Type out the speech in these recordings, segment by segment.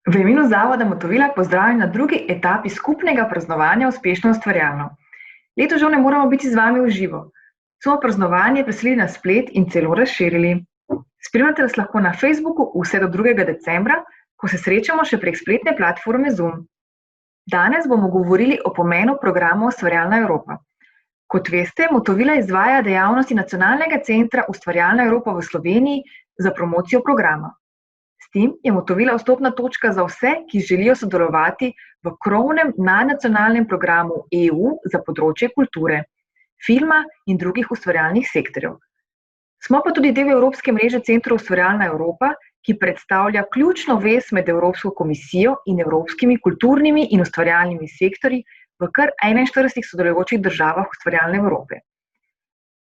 V imenu Zavoda Motovila pozdravljam na drugi etapi skupnega praznovanja Uspešno ustvarjalno. Letos žal ne moramo biti z vami v živo. Smo praznovanje preselili na splet in celo razširili. Spremljate nas lahko na Facebooku vse do 2. decembra, ko se srečamo še prek spletne platforme Zoom. Danes bomo govorili o pomenu programa Ustvarjalna Evropa. Kot veste, Motovila izvaja dejavnosti Nacionalnega centra Ustvarjalna Evropa v Sloveniji za promocijo programa. S tem je Motovila vstopna točka za vse, ki želijo sodelovati v krovnem nadnacionalnem programu EU za področje kulture, filma in drugih ustvarjalnih sektorjev. Smo pa tudi del Evropske mreže centrov Ustvarjalna Evropa, ki predstavlja ključno vez med Evropsko komisijo in evropskimi kulturnimi in ustvarjalnimi sektorji v kar 41 sodelujočih državah Ustvarjalne Evrope.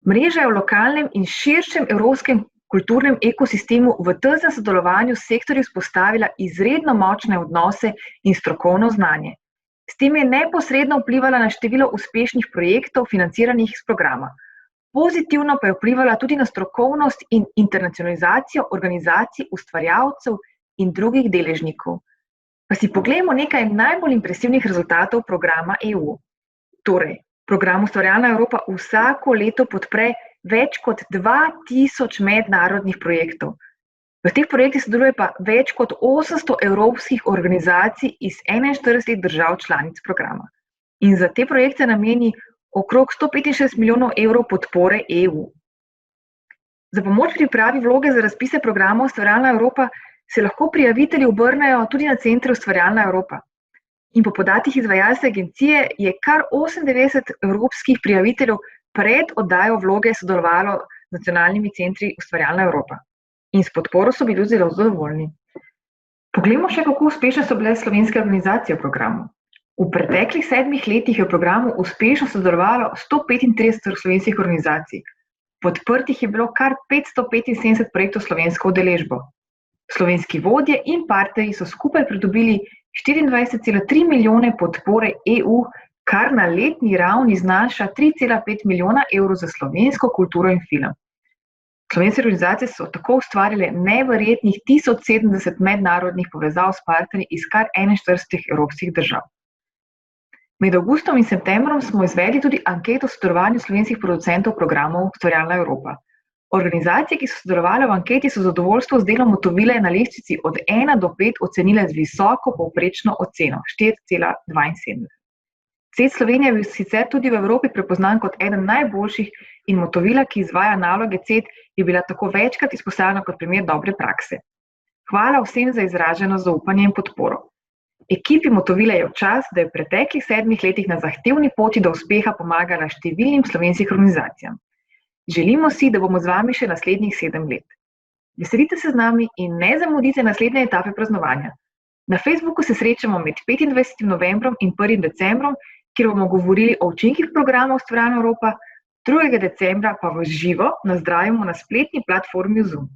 Mreža je v lokalnem in širšem evropskem kulturnem ekosistemu v tesnem sodelovanju s sektorji vzpostavila izredno močne odnose in strokovno znanje. S tem je neposredno vplivala na število uspešnih projektov, financiranih iz programa. Pozitivno pa je vplivala tudi na strokovnost in internacionalizacijo organizacij, ustvarjalcev in drugih deležnikov. Pa si poglejmo nekaj najbolj impresivnih rezultatov programa EU. Torej, program Ustvarjalna Evropa vsako leto podpre več kot 2000 mednarodnih projektov. V teh projektih sodeluje pa več kot 800 evropskih organizacij iz 41 držav članic programa. In za te projekte nameni okrog 165 milijonov evrov podpore EU. Za pomoč pri pripravi vloge za razpise programa Ustvarjalna Evropa se lahko prijavitelji obrnejo tudi na centre Ustvarjalna Evropa. In po podatkih izvajalske agencije je kar 98 evropskih prijaviteljev pred oddajo vloge sodelovalo z nacionalnimi centri Ustvarjalna Evropa. In s podporo so bili zelo zadovoljni. Poglejmo še, kako uspešne so bile slovenske organizacije v programu. V preteklih 7 letih je v programu uspešno sodelovalo 135 slovenskih organizacij. Podprtih je bilo kar 575 projektov s slovensko udeležbo. Slovenski vodje in partnerji so skupaj pridobili 24,3 milijone podpore EU, kar na letni ravni znaša 3,5 milijona evrov za slovensko kulturo in film. Slovenske organizacije so tako ustvarile neverjetnih 1070 mednarodnih povezav s partnerji iz kar 41 evropskih držav. Med avgustom in septembrom smo izvedli tudi anketo o sodelovanju slovenskih producentov programov Ustvarjalna Evropa. Organizacije, ki so sodelovale v anketi, so zadovoljstvo z delom Motovile na lestvici od 1 do 5 ocenile z visoko povprečno oceno 4,72. CED Slovenija je bil sicer tudi v Evropi prepoznan kot eden najboljših in Motovila, ki izvaja naloge CED, je bila tako večkrat izpostavljena kot primer dobre prakse. Hvala vsem za izraženo zaupanje in podporo. Ekipi Motovile je v čas, da je v preteklih 7 letih na zahtevni poti do uspeha pomagala številnim slovenskim organizacijam. Želimo si, da bomo z vami še naslednjih 7 let. Veselite se z nami in ne zamudite naslednje etape praznovanja. Na Facebooku se srečamo med 25. novembrom in 1. decembrom, kjer bomo govorili o učinkih programa Ustvarjalna Evropa, 2. decembra pa v živo nazdravimo na spletni platformi Zoom.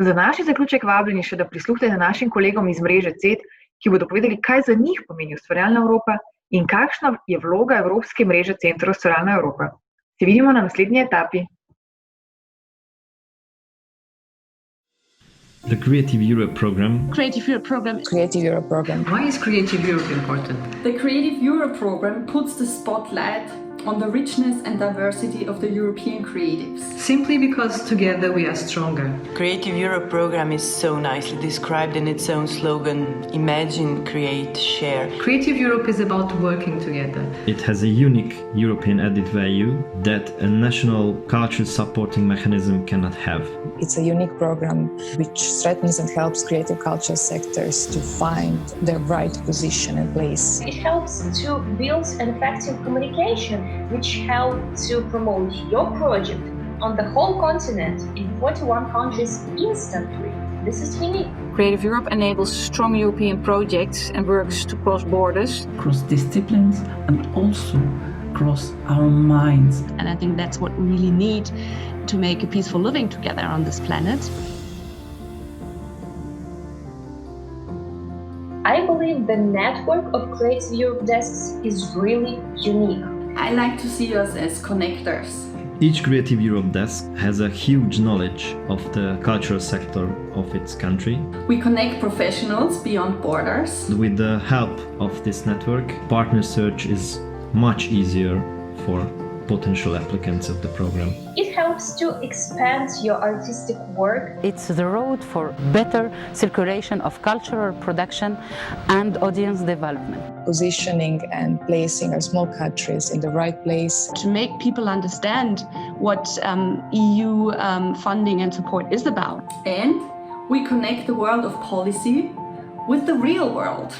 Za naš zaključek vabljeni še, da prisluhnete našim kolegom iz mreže CED, ki bodo povedali, kaj za njih pomeni Ustvarjalna Evropa in kakšna je vloga Evropske mreže centrov Ustvarjalna Evropa. Se vidimo na naslednji etapi. The Creative Europe program. Creative Europe program. Creative Europe program. Why is Creative Europe important? The Creative Europe program puts the spotlight on the richness and diversity of the European creatives. Simply because together we are stronger. Creative Europe program is so nicely described in its own slogan, Imagine, Create, Share. Creative Europe is about working together. It has a unique European added value that a national cultural supporting mechanism cannot have. It's a unique program which strengthens and helps creative culture sectors to find their right position and place. It helps to build an effective communication which helps to promote your project on the whole continent in 41 countries instantly. This is unique. Creative Europe enables strong European projects and works to cross borders. Cross disciplines and also cross our minds. And I think that's what we really need to make a peaceful living together on this planet. I believe the network of Creative Europe desks is really unique. I like to see us as connectors. Each Creative Europe desk has a huge knowledge of the cultural sector of its country. We connect professionals beyond borders. With the help of this network, partner search is much easier for potential applicants of the program. It helps to expand your artistic work. It's the road for better circulation of cultural production and audience development. Positioning and placing our small countries in the right place. To make people understand what EU funding and support is about. And we connect the world of policy with the real world.